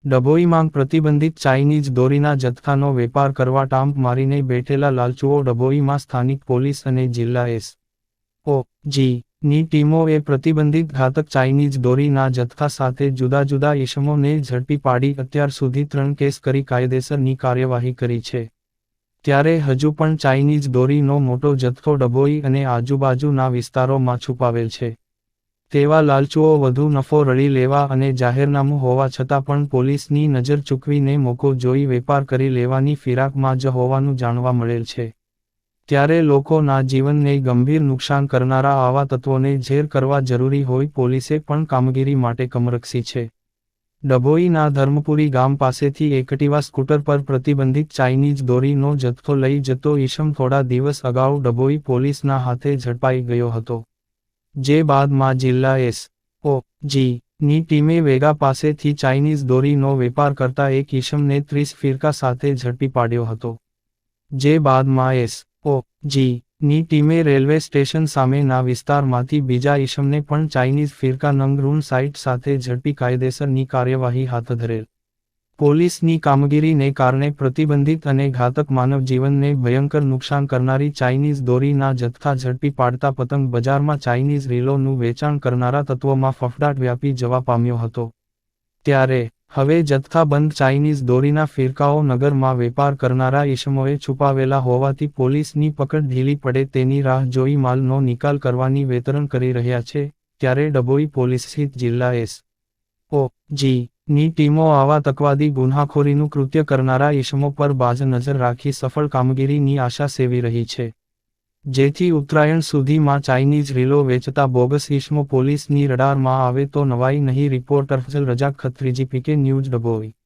ડભોઈમાં પ્રતિબંધિત ચાઇનીઝ દોરીના જથ્થાનો વેપાર કરવા ટાંપ મારીને બેઠેલા લાલચુઓ ડભોઈમાં સ્થાનિક પોલીસ અને જિલ્લા એસ.ઓ.જી. ની ટીમોએ પ્રતિબંધિત ઘાતક ચાઇનીઝ દોરીના જથ્થા સાથે જુદા જુદા ઇસમોને ઝડપી પાડી અત્યાર સુધી 3 કેસ કરી કાયદેસરની કાર્યવાહી કરી છે. ત્યારે હજુ પણ ચાઇનીઝ દોરીનો મોટો જથ્થો ડભોઈ અને આજુબાજુના વિસ્તારોમાં છુપાવેલ છે. તેવા લાલચુઓ વધુ નફો રળી લેવા અને જાહેરનામું હોવા છતાં પણ પોલીસની નજર ચૂકવીને મોકો જોઈ વેપાર કરી લેવાની ફિરાકમાં જ હોવાનું જાણવા મળેલ છે. ત્યારે લોકોના જીવનને ગંભીર નુકસાન કરનારા આવા તત્વોને ઝેર કરવા જરૂરી હોય પોલીસે પણ કામગીરી માટે કમરકસી છે. ડભોઈના ધર્મપુરી ગામ પાસેથી એકટીવા સ્કૂટર પર પ્રતિબંધિત ચાઇનીઝ દોરીનો જથ્થો લઈ જતો ઈસમ થોડા દિવસ અગાઉ ડભોઈ પોલીસના હાથે ઝડપાઈ ગયો હતો. જે બાદમાં જિલ્લા એસ.ઓ.જી. ની ટીમે વેગા પાસેથી ચાઇનીઝ દોરીનો વેપાર કરતા એક ઈસમને 30 ફિરકા સાથે ઝડપી પાડ્યો હતો. જે બાદમાં એસ.ઓ.જી. ની ટીમે રેલવે સ્ટેશન સામેના વિસ્તારમાંથી બીજા ઈસમને પણ ચાઇનીઝ ફિરકા નંગ રૂન 60 સાથે ઝડપી કાયદેસરની કાર્યવાહી હાથ ધરેલ. પોલીસની કામગીરીને કારણે પ્રતિબંધિત અને ઘાતક માનવ જીવનને ભયંકર નુકસાન કરનારી ચાઇનીઝ દોરીના જથ્થા ઝડપી પાડતા પતંગ બજારમાં ચાઇનીઝ રીલોનું વેચાણ કરનારા તત્વોમાં ફફડાટ વ્યાપી જવા પામ્યો હતો. ત્યારે હવે જથ્થાબંધ ચાઇનીઝ દોરીના ફિરકાઓ નગરમાં વેપાર કરનારા ઈસમોએ છુપાવેલા હોવાથી પોલીસની પકડ ઢીલી પડે તેની રાહ જોઈ માલનો નિકાલ કરવાની વેતરણ કરી રહ્યા છે. ત્યારે ડભોઈ પોલીસ સહિત જિલ્લા એસ.ઓ.જી. ની ટીમો આવા તકવાદી ગુન્હાખોરીનું કૃત્ય કરનારા ઈસમો પર બાજ નજર રાખી સફળ કામગીરીની આશા સેવી રહી છે. જેથી ઉત્તરાયણ સુધીમાં ચાઇનીઝ રીલો વેચતા બોગસ ઈસમો પોલીસની રડારમાં આવે તો નવાઈ નહીં. રિપોર્ટર ફઝલ રજાક ખત્રીજી, પીકે ન્યૂઝ, ડભોઈ.